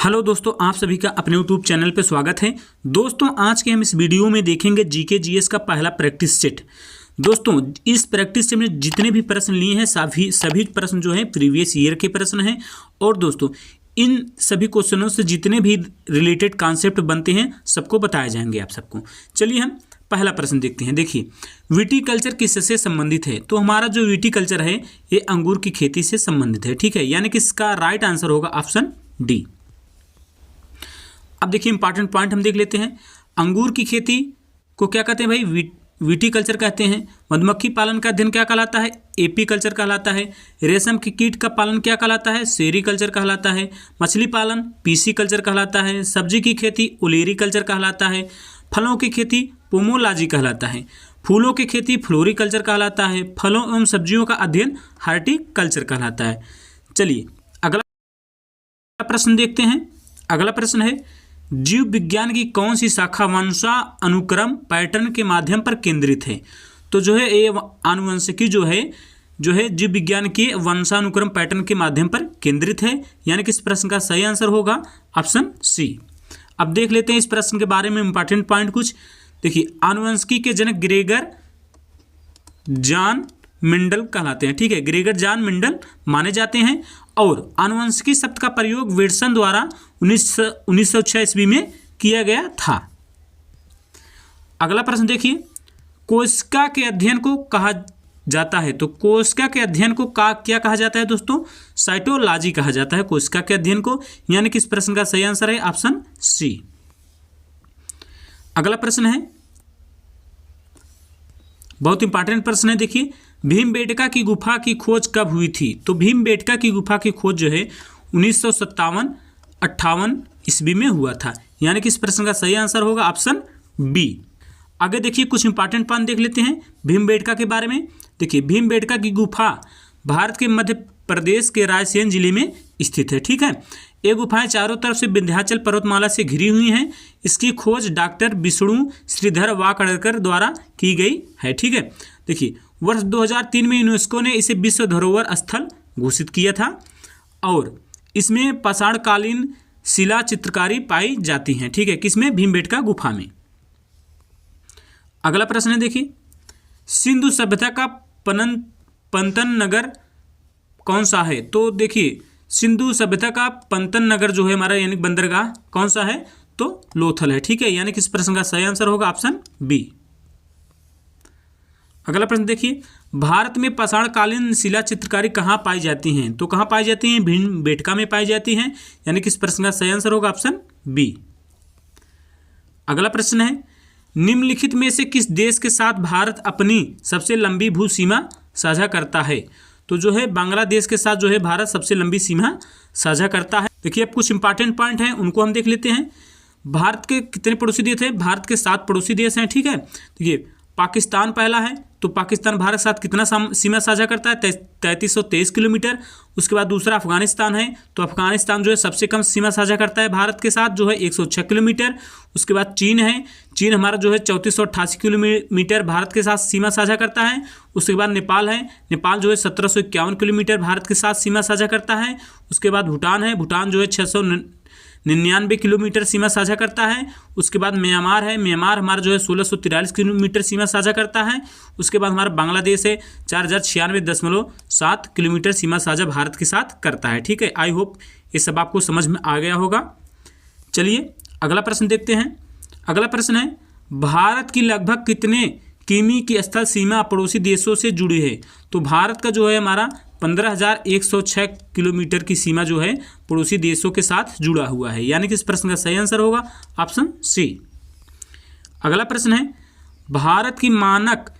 Hello दोस्तों, आप सभी का अपने यूट्यूब चैनल पे स्वागत है। दोस्तों, आज के हम इस वीडियो में देखेंगे जीके जीएस का पहला प्रैक्टिस सेट। दोस्तों, इस प्रैक्टिस सेट में जितने भी प्रश्न लिए हैं सभी प्रश्न जो है प्रीवियस ईयर के प्रश्न हैं। और दोस्तों, इन सभी क्वेश्चनों से जितने भी रिलेटेड कॉन्सेप्ट बनते हैं सबको बताए जाएंगे आप सबको। चलिए हम पहला प्रश्न देखते हैं। देखिए, विटीकल्चर किससे संबंधित है? तो हमारा जो विटीकल्चर है ये अंगूर की खेती से संबंधित है। ठीक है, यानी कि इसका राइट आंसर होगा ऑप्शन डी। अब देखिए, इंपॉर्टेंट पॉइंट हम देख लेते हैं। अंगूर की खेती को क्या कहते हैं भाई? विटीकल्चर कहते हैं। मधुमक्खी पालन का अध्ययन क्या कहलाता है? एपीकल्चर कहलाता है। रेशम की कीट का पालन क्या कहलाता है? सेरीकल्चर कहलाता है। मछली पालन पीसीकल्चर कहलाता है। सब्जी की खेती ओलेरीकल्चर कहलाता है। फलों की खेती पोमोलॉजी कहलाता है। फूलों की खेती फ्लोरिकल्चर कहलाता है। फलों एवं सब्जियों का अध्ययन हार्टिकल्चर कहलाता है। चलिए अगला प्रश्न देखते हैं। अगला प्रश्न है, जीव विज्ञान की कौन सी शाखा वंशानुक्रम पैटर्न के माध्यम पर केंद्रित है? तो जो है ये आनुवंशिकी जो है जीव विज्ञान के वंशानुक्रम पैटर्न के माध्यम पर केंद्रित है। यानी कि इस प्रश्न का सही आंसर होगा ऑप्शन सी। अब देख लेते हैं इस प्रश्न के बारे में इंपॉर्टेंट पॉइंट कुछ। देखिए, आनुवंशिकी के जनक ग्रेगर जॉन मेंडल कहलाते हैं। ठीक है, ग्रेगर जॉन मेंडल माने जाते हैं। और आनुवंशिकी शब्द का प्रयोग विल्सन द्वारा 1906 ईस्वी में किया गया था। अगला प्रश्न देखिए, कोशिका के अध्ययन को कहा जाता है। तो कोशिका के अध्ययन को क्या कहा जाता है दोस्तों? साइटोलॉजी कहा जाता है कोशिका के अध्ययन को। यानी कि इस प्रश्न का सही आंसर है ऑप्शन सी। अगला प्रश्न है, बहुत इंपॉर्टेंट प्रश्न है। देखिए, भीमबेटका की गुफा की खोज कब हुई थी? तो भीमबेटका की गुफा की खोज जो है 1957-58 ईस्वी में हुआ था। यानी कि इस प्रश्न का सही आंसर होगा ऑप्शन बी। आगे देखिए, कुछ इंपॉर्टेंट पॉइंट देख लेते हैं भीमबेटका के बारे में। देखिए, भीमबेटका की गुफा भारत के मध्य प्रदेश के रायसेन जिले में स्थित है। ठीक है, ये गुफाएं चारों तरफ से विंध्याचल पर्वतमाला से घिरी हुई हैं। इसकी खोज डॉक्टर विष्णु श्रीधर वाकड़कर द्वारा की गई है। ठीक है, देखिए, वर्ष 2003 में यूनेस्को ने इसे विश्व धरोहर स्थल घोषित किया था। और इसमें पाषाणकालीन शिला चित्रकारी पाई जाती हैं। ठीक है, किसमें? भीमबेटका गुफा में। अगला प्रश्न है, देखिए, सिंधु सभ्यता का पंतन नगर कौन सा है? तो देखिए, सिंधु सभ्यता का पंतन नगर जो है हमारा यानी बंदरगाह कौन सा है? तो लोथल है। ठीक है, यानी कि इस प्रश्न का सही आंसर होगा ऑप्शन बी। अगला प्रश्न देखिए, भारत में पाषाणकालीन शिला चित्रकारी कहाँ पाई जाती हैं? तो कहाँ पाई जाती हैं? भीमबेटका में पाई जाती हैं। यानी कि इस प्रश्न का सही आंसर होगा ऑप्शन बी। अगला प्रश्न है, निम्नलिखित में से किस देश के साथ भारत अपनी सबसे लंबी भू सीमा साझा करता है? तो जो है बांग्लादेश के साथ जो है भारत सबसे लंबी सीमा साझा करता है। देखिए, अब कुछ इंपॉर्टेंट पॉइंट हैं उनको हम देख लेते हैं। भारत के कितने पड़ोसी देश हैं? भारत के 7 पड़ोसी देश हैं। ठीक है, देखिए, पाकिस्तान पहला है। तो पाकिस्तान भारत के साथ कितना सीमा साझा करता है? 3323 किलोमीटर। उसके बाद दूसरा अफगानिस्तान है। तो अफगानिस्तान जो है सबसे कम सीमा साझा करता है भारत के साथ, जो है 106 किलोमीटर। उसके बाद चीन है। चीन हमारा जो है 3488 किलोमीटर भारत के साथ सीमा साझा करता है। उसके बाद नेपाल है। नेपाल जो है 1751 किलोमीटर भारत के साथ सीमा साझा करता है। उसके बाद भूटान है। भूटान जो है 699 किलोमीटर सीमा साझा करता है। उसके बाद म्यांमार है। म्यांमार हमारा जो है 1643 किलोमीटर सीमा साझा करता है। उसके बाद हमारा बांग्लादेश है, 4096.7 किलोमीटर सीमा साझा भारत के साथ करता है। ठीक है, आई होप ये सब आपको समझ में आ गया होगा। चलिए अगला प्रश्न देखते हैं। अगला प्रश्न है, भारत की लगभग कितने किमी की स्थल सीमा पड़ोसी देशों से जुड़ी है? तो भारत का जो है हमारा 15,106 किलोमीटर की सीमा जो है पड़ोसी देशों के साथ जुड़ा हुआ है। यानी कि इस प्रश्न का सही आंसर होगा ऑप्शन सी। अगला प्रश्न है, भारत की मानक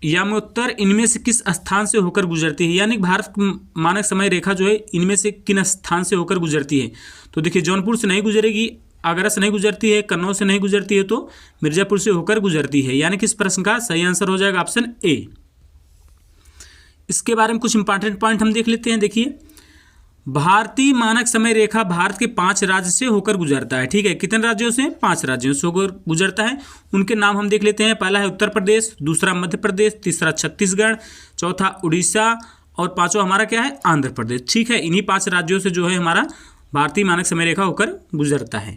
यामोत्तर इनमें से किस स्थान से होकर गुजरती है? यानी भारत की मानक समय रेखा जो है इनमें से किन स्थान से होकर गुजरती है? तो देखिए, जौनपुर से नहीं गुजरेगी, आगरा से नहीं गुजरती है, कन्नौज से नहीं गुजरती है, तो मिर्जापुर से होकर गुजरती है। यानी कि इस प्रश्न का सही आंसर हो जाएगा ऑप्शन ए। इसके बारे में कुछ इंपॉर्टेंट पॉइंट हम देख लेते हैं। देखिए, भारतीय मानक समय रेखा भारत के 5 राज्य से होकर गुजरता है। ठीक है, कितने राज्यों से? 5 राज्यों से होकर गुजरता है। उनके नाम हम देख लेते हैं। पहला है उत्तर प्रदेश, दूसरा मध्य प्रदेश, तीसरा छत्तीसगढ़, चौथा उड़ीसा और पांचवा हमारा क्या है? आंध्र प्रदेश। ठीक है, इन्हीं 5 राज्यों से जो है हमारा भारतीय मानक समय रेखा होकर गुजरता है।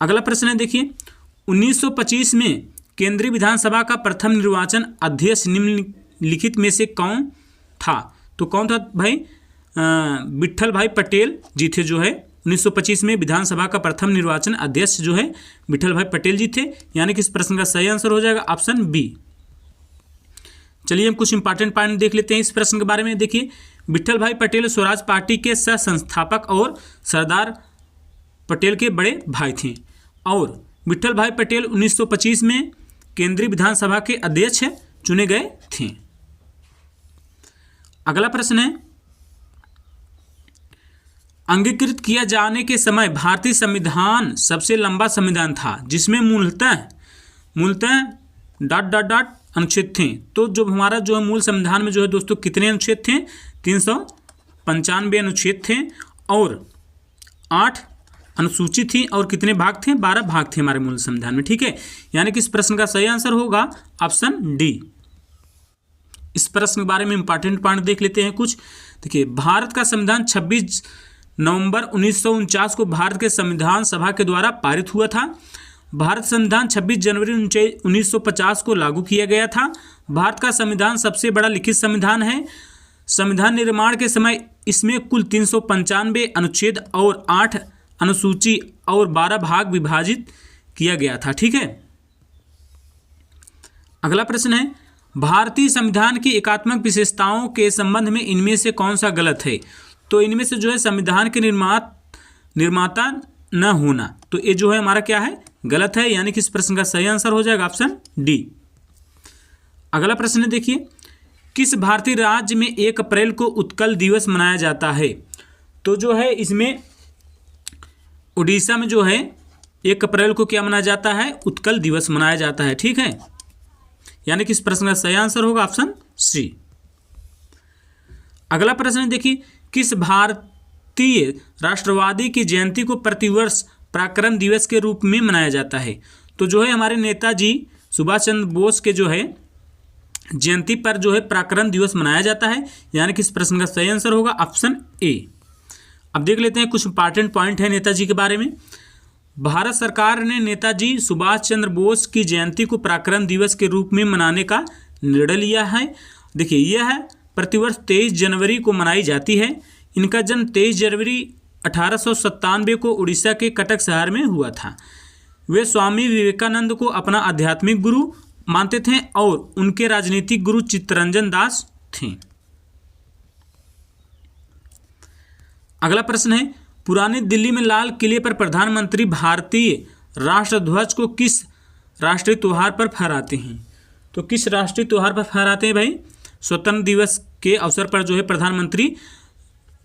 अगला प्रश्न है देखिए, 1925 में केंद्रीय विधानसभा का प्रथम निर्वाचन अध्यक्ष निम्नलिखित में से कौन था? तो कौन था भाई? विट्ठल भाई पटेल जी थे जो है 1925 में विधानसभा का प्रथम निर्वाचन अध्यक्ष जो है विट्ठल भाई पटेल जी थे, यानी कि इस प्रश्न का सही आंसर हो जाएगा ऑप्शन बी। चलिए हम कुछ इंपॉर्टेंट पॉइंट देख लेते हैं इस प्रश्न के बारे में। देखिए, विट्ठल भाई पटेल स्वराज पार्टी के सह संस्थापक और सरदार पटेल के बड़े भाई थे और विट्ठल भाई पटेल 1925 में केंद्रीय विधानसभा के अध्यक्ष चुने गए थे। अगला प्रश्न है, अंगीकृत किया जाने के समय भारतीय संविधान सबसे लंबा संविधान था जिसमें मूलतः ... अनुच्छेद थे। तो जो हमारा जो है मूल संविधान में जो है दोस्तों कितने अनुच्छेद थे? 395 अनुच्छेद थे और 8 अनुसूची थी और कितने भाग थे? 12 भाग थे हमारे मूल संविधान में। ठीक है, यानी कि इस प्रश्न का सही आंसर होगा ऑप्शन डी। इस प्रश्न के बारे में इंपॉर्टेंट पॉइंट देख लेते हैं कुछ। देखिए, भारत का संविधान 26 नवंबर 1949 को भारत के संविधान सभा के द्वारा पारित हुआ था। भारत संविधान 26 जनवरी 1950 को लागू किया गया था। भारत का संविधान सबसे बड़ा लिखित संविधान है। संविधान निर्माण के समय इसमें कुल 395 अनुच्छेद और 8 अनुसूची और 12 भाग विभाजित किया गया था। ठीक है, अगला प्रश्न है, भारतीय संविधान की एकात्मक विशेषताओं के संबंध में इनमें से कौन सा गलत है? तो इनमें से जो है संविधान के निर्माता न होना, तो ये जो है हमारा क्या है? गलत है, यानी कि इस प्रश्न का सही आंसर हो जाएगा ऑप्शन डी। अगला प्रश्न है देखिए, किस भारतीय राज्य में 1 अप्रैल को उत्कल दिवस मनाया जाता है? तो जो है इसमें उड़ीसा में जो है 1 अप्रैल को क्या मनाया जाता है? उत्कल दिवस मनाया जाता है। ठीक है, यानी कि इस प्रश्न का सही आंसर होगा ऑप्शन सी। अगला प्रश्न देखिए, किस भारतीय राष्ट्रवादी की जयंती को प्रतिवर्ष पराक्रम दिवस के रूप में मनाया जाता है? तो जो है हमारे नेताजी सुभाष चंद्र बोस के जो है जयंती पर जो है पराक्रम दिवस मनाया जाता है, यानी कि इस प्रश्न का सही आंसर होगा ऑप्शन ए। अब देख लेते हैं कुछ इंपॉर्टेंट पॉइंट है नेताजी के बारे में। भारत सरकार ने नेताजी सुभाष चंद्र बोस की जयंती को पराक्रम दिवस के रूप में मनाने का निर्णय लिया है। देखिए, यह प्रतिवर्ष 23 जनवरी को मनाई जाती है। इनका जन्म 23 जनवरी 1897 को उड़ीसा के कटक शहर में हुआ था। वे स्वामी विवेकानंद को अपना आध्यात्मिक गुरु मानते थे और उनके राजनीतिक गुरु चित्तरंजन दास थे। अगला प्रश्न है, पुरानी दिल्ली में लाल किले पर प्रधानमंत्री भारतीय राष्ट्रध्वज को किस राष्ट्रीय त्योहार पर फहराते हैं? तो किस राष्ट्रीय त्योहार पर फहराते हैं भाई? स्वतंत्र दिवस के अवसर पर जो है प्रधानमंत्री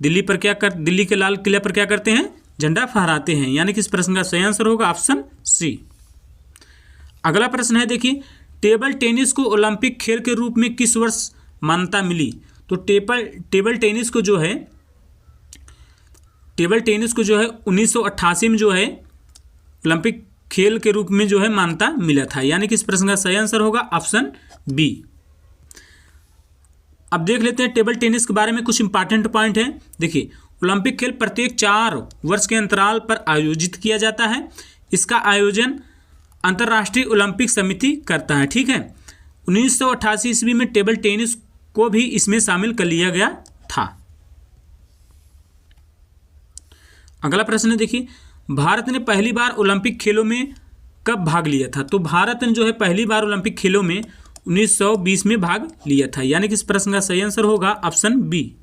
दिल्ली के लाल किले पर क्या करते हैं? झंडा फहराते हैं, यानी कि इस प्रश्न का सही आंसर होगा ऑप्शन सी। अगला प्रश्न है देखिए, टेबल टेनिस को ओलंपिक खेल के रूप में किस वर्ष मान्यता मिली? तो टेबल टेनिस को जो है 1988 में जो है ओलंपिक खेल के रूप में जो है मान्यता मिला था, यानी कि इस प्रश्न का सही आंसर होगा ऑप्शन बी। अब देख लेते हैं टेबल टेनिस के बारे में कुछ इंपॉर्टेंट पॉइंट है। देखिए, ओलंपिक खेल प्रत्येक 4 वर्ष के अंतराल पर आयोजित किया जाता है। इसका आयोजन अंतर्राष्ट्रीय ओलंपिक समिति करता है। ठीक है, 1988 ईस्वी में टेबल टेनिस को भी इसमें शामिल कर लिया गया था। अगला प्रश्न है देखिए, भारत ने पहली बार ओलंपिक खेलों में कब भाग लिया था? तो भारत ने जो है पहली बार ओलंपिक खेलों में 1920 में भाग लिया था, यानी कि इस प्रश्न का सही आंसर होगा ऑप्शन बी।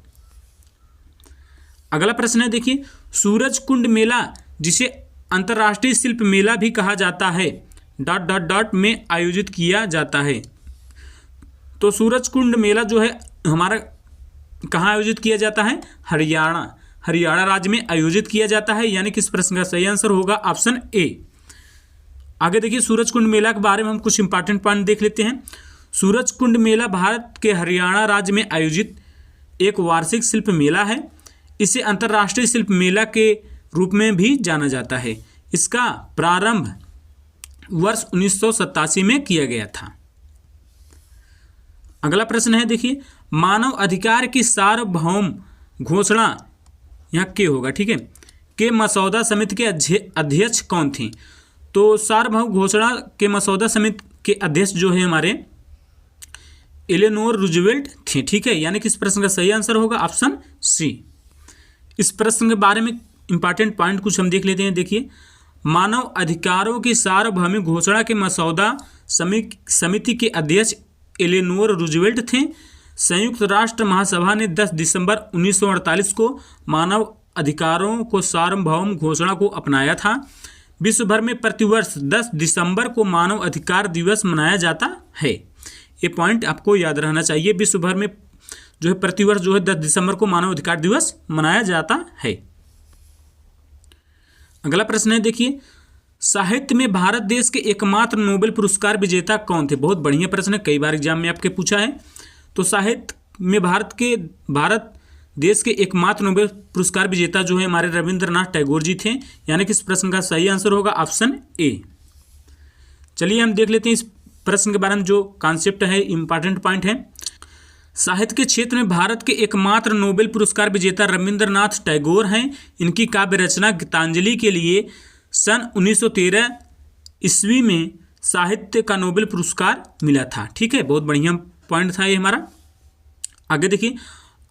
अगला प्रश्न है देखिए, सूरज कुंड मेला जिसे अंतर्राष्ट्रीय शिल्प मेला भी कहा जाता है ... में आयोजित किया जाता है। तो सूरज कुंड मेला जो है हमारा कहाँ आयोजित किया जाता है? हरियाणा राज्य में आयोजित किया जाता है, यानी कि इस प्रश्न का सही आंसर होगा ऑप्शन ए। आगे देखिए, सूरज कुंड मेला के बारे में हम कुछ इंपॉर्टेंट पॉइंट देख लेते हैं। सूरज कुंड मेला भारत के हरियाणा राज्य में आयोजित एक वार्षिक शिल्प मेला है। इसे अंतर्राष्ट्रीय शिल्प मेला के रूप में भी जाना जाता है। इसका प्रारंभ वर्ष 1987 में किया गया था। अगला प्रश्न है देखिए, मानव अधिकार की सार्वभौम घोषणा यहाँ के होगा, ठीक है। के मसौदा समिति के अध्यक्ष कौन थे? तो सार्वभौम घोषणा के मसौदा समिति के अध्यक्ष जो है हमारे एलेनोर रूजवेल्ट थे, ठीक है। यानी कि इस प्रश्न का सही आंसर होगा ऑप्शन सी। इस प्रश्न के बारे में इंपॉर्टेंट पॉइंट कुछ हम देख लेते हैं। देखिए, मानव अधिकारों की सार्वभौमिक घोषणा के मसौदा समिति के अध्यक्ष एलेनोर रूजवेल्ट थे। संयुक्त राष्ट्र महासभा ने 10 दिसंबर 1948 को मानव अधिकारों को सार्वभौम घोषणा को अपनाया था। विश्व भर में प्रतिवर्ष 10 दिसंबर को मानव अधिकार दिवस मनाया जाता है। ये पॉइंट आपको याद रहना चाहिए। विश्व भर में जो है प्रतिवर्ष जो है 10 दिसंबर को मानव अधिकार दिवस मनाया जाता है। अगला प्रश्न है, देखिए, साहित्य में भारत देश के एकमात्र नोबेल पुरस्कार विजेता कौन थे? बहुत बढ़िया प्रश्न है, कई बार एग्जाम में आपके पूछा है। तो साहित्य में भारत देश के एकमात्र नोबेल पुरस्कार विजेता जो है हमारे रविंद्रनाथ टैगोर जी थे। यानी कि इस प्रश्न का सही आंसर होगा ऑप्शन ए। चलिए हम देख लेते हैं इस प्रश्न के बारे में जो कॉन्सेप्ट है, इंपॉर्टेंट पॉइंट है। साहित्य के क्षेत्र में भारत के एकमात्र नोबेल पुरस्कार विजेता रविंद्रनाथ टैगोर हैं। इनकी काव्य रचना गीतांजलि के लिए सन 1913 ईस्वी में साहित्य का नोबेल पुरस्कार मिला था, ठीक है। बहुत बढ़िया पॉइंट था ये हमारा। आगे देखिए,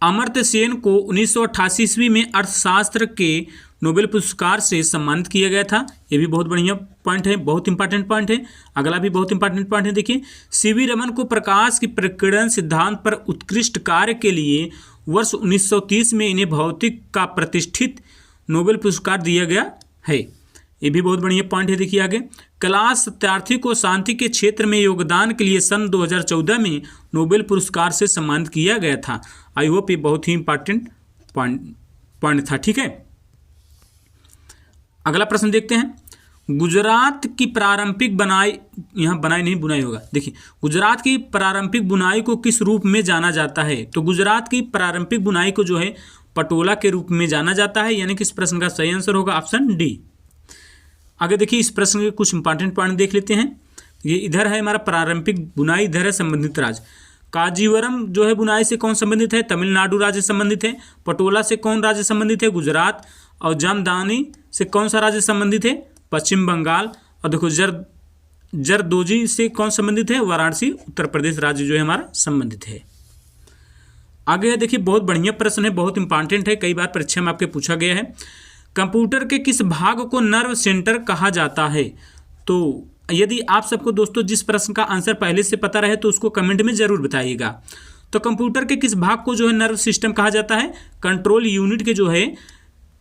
अमर्त्य सेन को 1988 ईस्वी में अर्थशास्त्र के नोबेल पुरस्कार से सम्मानित किया गया था। ये भी बहुत बढ़िया पॉइंट है, बहुत इंपॉर्टेंट पॉइंट है। अगला भी बहुत इंपॉर्टेंट पॉइंट है। देखिए, सीवी रमन को प्रकाश की प्रकीर्णन सिद्धांत पर उत्कृष्ट कार्य के लिए वर्ष 1930 में इन्हें भौतिक का प्रतिष्ठित नोबेल पुरस्कार दिया गया है। ये भी बहुत बढ़िया पॉइंट है। देखिए आगे, कैलाश सत्यार्थी को शांति के क्षेत्र में योगदान के लिए सन 2014 में नोबेल पुरस्कार से सम्मानित किया गया था। आई होप ये बहुत ही इंपॉर्टेंट पॉइंट था, ठीक है। अगला प्रश्न देखते हैं। गुजरात की पारंपरिक बुनाई, यहाँ बनाई नहीं बुनाई होगा। देखिए, गुजरात की पारंपरिक बुनाई को किस रूप में जाना जाता है? तो गुजरात की पारंपरिक बुनाई को जो है पटोला के रूप में जाना जाता है। यानी कि इस प्रश्न का सही आंसर होगा ऑप्शन डी। आगे देखिए, इस प्रश्न के कुछ इंपॉर्टेंट पॉइंट देख लेते हैं। ये इधर है हमारा पारंपरिक बुनाई, इधर है संबंधित राज्य। कांजीवरम जो है बुनाई से कौन संबंधित है? तमिलनाडु राज्य संबंधित है। पटोला से कौन राज्य संबंधित है? गुजरात। और जामदानी से कौन सा राज्य संबंधित है? पश्चिम बंगाल। और देखो जरदोजी से कौन संबंधित है? वाराणसी, उत्तर प्रदेश राज्य जो है हमारा संबंधित है। आगे है, देखिए, बहुत बढ़िया प्रश्न है, बहुत इंपॉर्टेंट है, कई बार परीक्षा में आपके पूछा गया है। कंप्यूटर के किस भाग को नर्व सेंटर कहा जाता है? तो यदि आप सबको दोस्तों जिस प्रश्न का आंसर पहले से पता रहे तो उसको कमेंट में जरूर बताइएगा। तो कंप्यूटर के किस भाग को जो है नर्व सिस्टम कहा जाता है? कंट्रोल यूनिट के जो है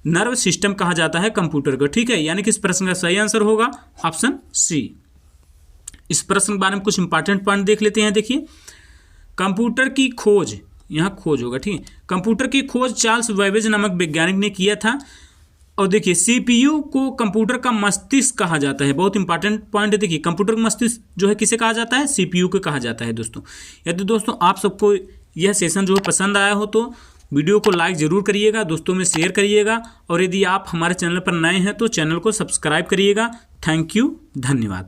नर्व सिस्टम कहा जाता है कंप्यूटर को, ठीक है। यानी कि इस प्रश्न का सही आंसर होगा ऑप्शन सी। इस प्रश्न के बारे में कुछ इंपॉर्टेंट पॉइंट देख लेते हैं। देखिए, कंप्यूटर की खोज, यहाँ खोज होगा, ठीक है। कंप्यूटर की खोज चार्ल्स बेबेज नामक वैज्ञानिक ने किया था। और देखिए, सीपीयू को कंप्यूटर का मस्तिष्क कहा जाता है। बहुत इंपॉर्टेंट पॉइंट है। देखिए, कंप्यूटर का मस्तिष्क जो है किसे कहा जाता है? सीपीयू को कहा जाता है दोस्तों। यदि दोस्तों आप सबको यह सेशन जो है पसंद आया हो तो वीडियो को लाइक ज़रूर करिएगा, दोस्तों में शेयर करिएगा। और यदि आप हमारे चैनल पर नए हैं तो चैनल को सब्सक्राइब करिएगा। थैंक यू, धन्यवाद।